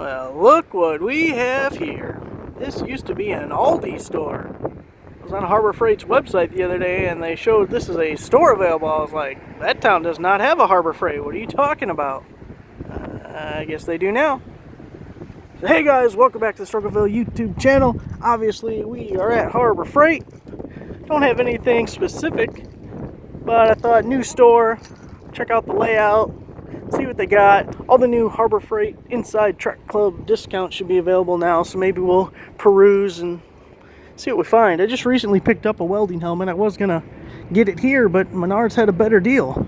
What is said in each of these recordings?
Well, look what we have here. This used to be an Aldi store. I was on Harbor Freight's website the other day and they showed this is a store available. I was like, that town does not have a Harbor Freight. What are you talking about? I guess they do now. So, hey guys, welcome back to the Struggleville YouTube channel. Obviously, we are at Harbor Freight. Don't have anything specific, but I thought new store, check out the layout, see what they got. All the new Harbor Freight Inside Truck Club discounts should be available now, so maybe we'll peruse and see what we find. I just recently picked up a welding helmet. I was gonna get it here, but Menards had a better deal.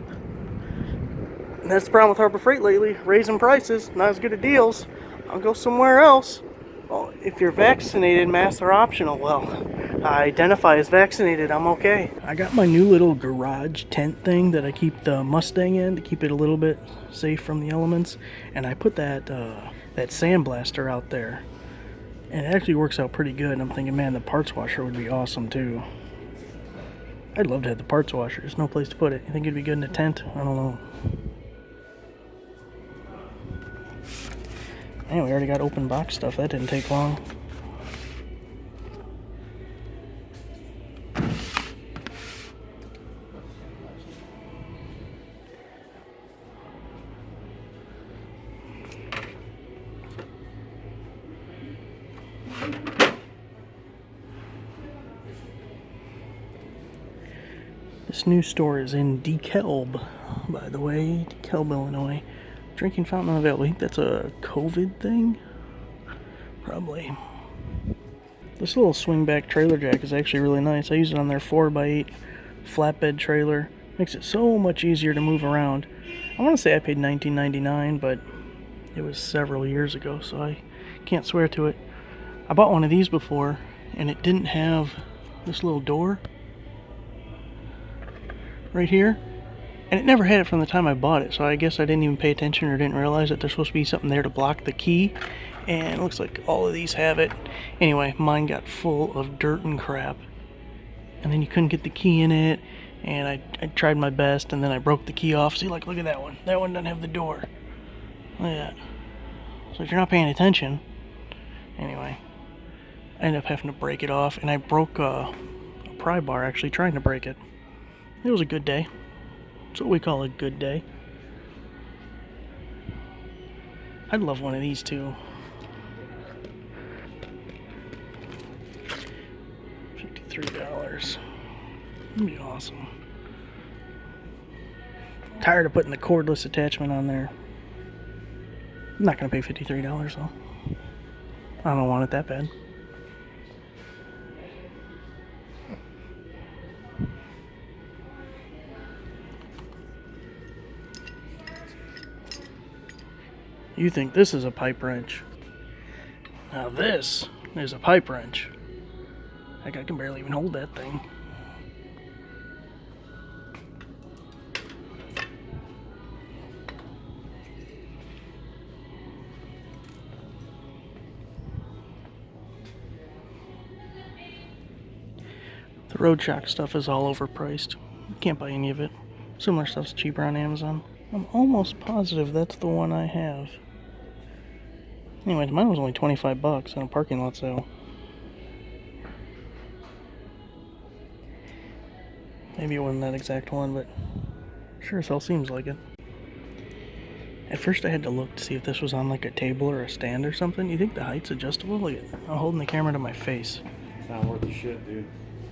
And that's the problem with Harbor Freight lately, raising prices, not as good at deals. I'll go somewhere else. Well, if you're vaccinated, masks are optional. Well, I identify as vaccinated, I'm okay. I got my new little garage tent thing that I keep the Mustang in to keep it a little bit safe from the elements. And I put that sandblaster out there. And it actually works out pretty good. I'm thinking, man, the parts washer would be awesome too. I'd love to have the parts washer. There's no place to put it. You think it'd be good in a tent? I don't know. Anyway, we already got open box stuff. That didn't take long. This new store is in DeKalb, by the way, DeKalb, Illinois. Drinking fountain unavailable. I think that's a COVID thing? Probably. This little swing-back trailer jack is actually really nice. I use it on their 4x8 flatbed trailer. Makes it so much easier to move around. I want to say I paid $19.99, but it was several years ago, so I can't swear to it. I bought one of these before, and it didn't have this little door right here. And it never had it from the time I bought it, so I guess I didn't even pay attention or didn't realize that there's supposed to be something there to block the key. And it looks like all of these have it. Anyway, mine got full of dirt and crap. And then you couldn't get the key in it. And I tried my best, and then I broke the key off. See, like, look at that one. That one doesn't have the door. Look at that. So if you're not paying attention... Anyway, I ended up having to break it off. And I broke a pry bar actually trying to break it. It was a good day. That's what we call a good day. I'd love one of these too. $53. That'd be awesome. Tired of putting the cordless attachment on there. I'm not gonna pay $53 though. I don't want it that bad. You think this is a pipe wrench. Now this is a pipe wrench. Heck, I can barely even hold that thing. The Road Shock stuff is all overpriced. You can't buy any of it. Similar stuff's cheaper on Amazon. I'm almost positive that's the one I have. Anyways, mine was only 25 bucks on a parking lot sale. Maybe it wasn't that exact one, but sure as hell seems like it. At first I had to look to see if this was on like a table or a stand or something. You think the height's adjustable? Look at it. I'm holding the camera to my face. It's not worth the shit, dude.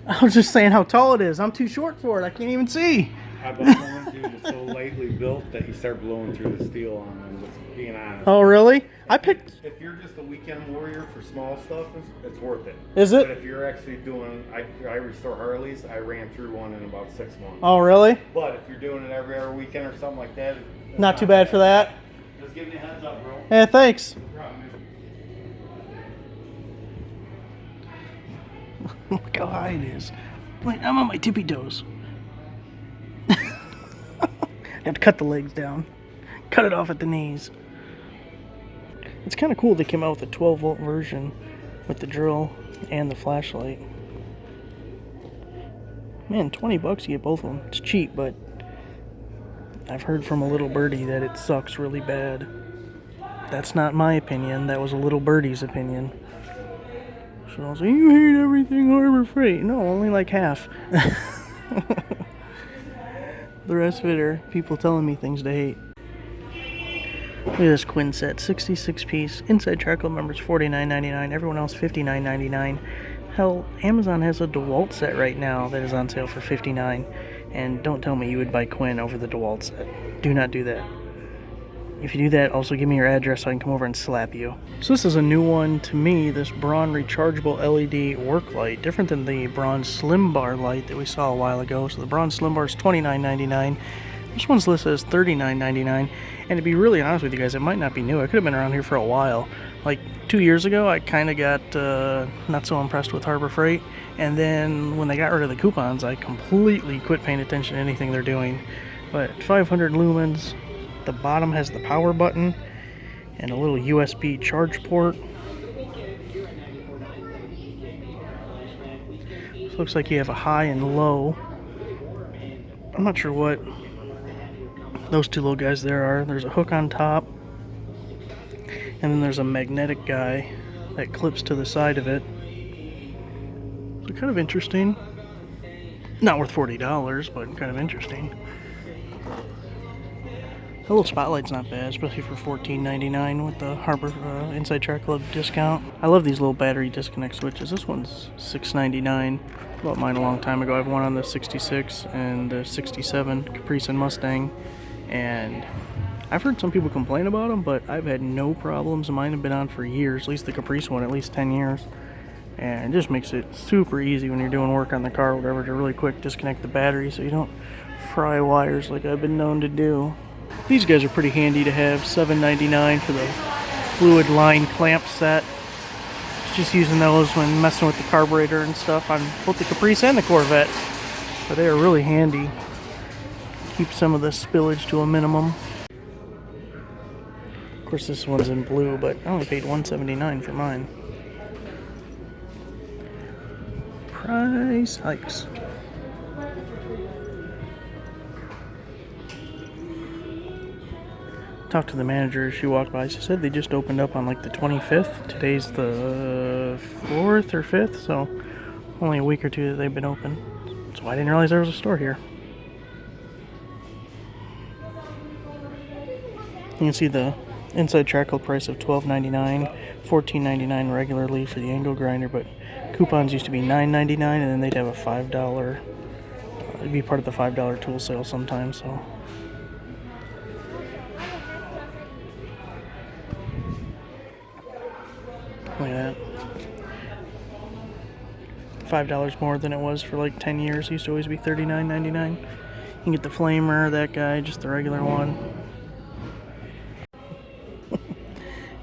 I was just saying how tall it is. I'm too short for it. I can't even see. How about someone, dude, that's so lightly built that you start blowing through the steel on them, just being honest. Oh, really? If you're just a weekend warrior for small stuff, it's worth it. Is it? But if you're actually doing, I restore Harleys, I ran through one in about 6 months. Oh, really? But if you're doing it every other weekend or something like that, it's not too bad for that. Just giving you a heads up, bro. Yeah, thanks. Look how high it is. Wait, I'm on my tippy toes. I have to cut the legs down. Cut it off at the knees. It's kind of cool they came out with a 12-volt version with the drill and the flashlight. Man, 20 bucks you get both of them. It's cheap, but I've heard from a little birdie that it sucks really bad. That's not my opinion. That was a little birdie's opinion. So I was like, you hate everything Harbor Freight. No, only like half. The rest of it are people telling me things to hate. Look at this Quinn set, 66 piece. Inside Track Club members $49.99. Everyone else $59.99. Hell, Amazon has a DeWalt set right now that is on sale for $59. And don't tell me you would buy Quinn over the DeWalt set. Do not do that. If you do that, also give me your address so I can come over and slap you. So this is a new one to me, this Braun rechargeable LED work light. Different than the Braun Slim Bar light that we saw a while ago. So the Braun Slim Bar is $29.99. This one's listed as $39.99. And to be really honest with you guys, it might not be new. I could have been around here for a while. Like 2 years ago, I kind of got not so impressed with Harbor Freight. And then when they got rid of the coupons, I completely quit paying attention to anything they're doing. But 500 lumens. The bottom has the power button and a little USB charge port. This looks like you have a high and low. I'm not sure what those two little guys there are. There's a hook on top, and then there's a magnetic guy that clips to the side of it. So kind of interesting. Not worth $40, but kind of interesting. The little spotlight's not bad, especially for $14.99 with the Harbor Inside Track Club discount. I love these little battery disconnect switches. This one's $6.99. Bought mine a long time ago. I have one on the 66 and the 67 Caprice and Mustang. And I've heard some people complain about them, but I've had no problems. Mine have been on for years, at least the Caprice one, at least 10 years. And it just makes it super easy when you're doing work on the car or whatever to really quick disconnect the battery so you don't fry wires like I've been known to do. These guys are pretty handy to have. $7.99 for the fluid line clamp set. Just using those when messing with the carburetor and stuff on both the Caprice and the Corvette. But they are really handy. Keep some of the spillage to a minimum. Of course this one's in blue, but I only paid $179 for mine. Price hikes. Talked to the manager. She walked by. She said they just opened up on like the 25th. Today's the 4th or 5th, so only a week or two that they've been open. So I didn't realize there was a store here. You can see the inside Track Club price of $12.99, $14.99 regularly for the angle grinder, but coupons used to be $9.99, and then they'd have a $5. It'd be part of the $5 tool sale sometimes. So. Look at that. $5 more than it was for like 10 years. It used to always be $39.99. You can get the flamer, that guy, just the regular one.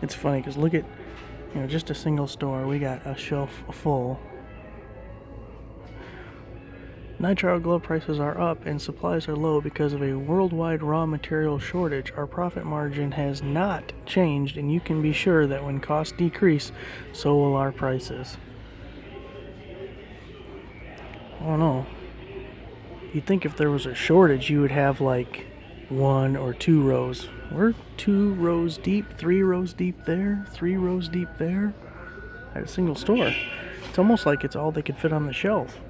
It's funny because look at, just a single store. We got a shelf full. Nitrile glove prices are up and supplies are low because of a worldwide raw material shortage. Our profit margin has not changed, and you can be sure that when costs decrease, so will our prices. I don't know. You'd think if there was a shortage, you would have like 1 or 2 rows. We're 2 rows deep, 3 rows deep there, 3 rows deep there at a single store. It's almost like it's all they could fit on the shelf.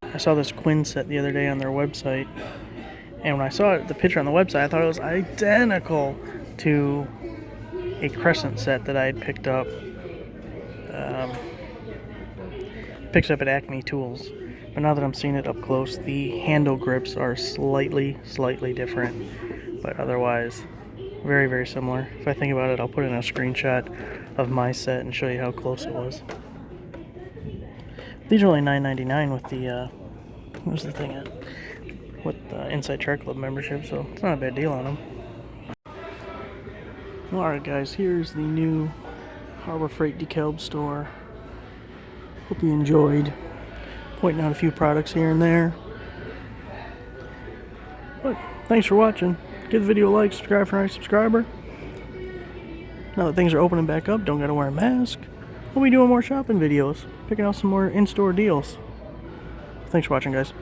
I saw this Quinn set the other day on their website, and when I saw the picture on the website, I thought it was identical to a Crescent set that I had picked up at Acme Tools. But now that I'm seeing it up close, the handle grips are slightly different, but otherwise very, very similar. If I think about it, I'll put in a screenshot of my set and show you how close it was. These are only $9.99 with the what's the thing at? With the Inside Track Club membership, so it's not a bad deal on them. Alright guys, here's the new Harbor Freight DeKalb store. Hope you enjoyed. Pointing out a few products here and there. But thanks for watching. Give the video a like, subscribe if you're not a subscriber. Now that things are opening back up, don't gotta wear a mask. We'll be doing more shopping videos, picking out some more in-store deals. Thanks for watching, guys.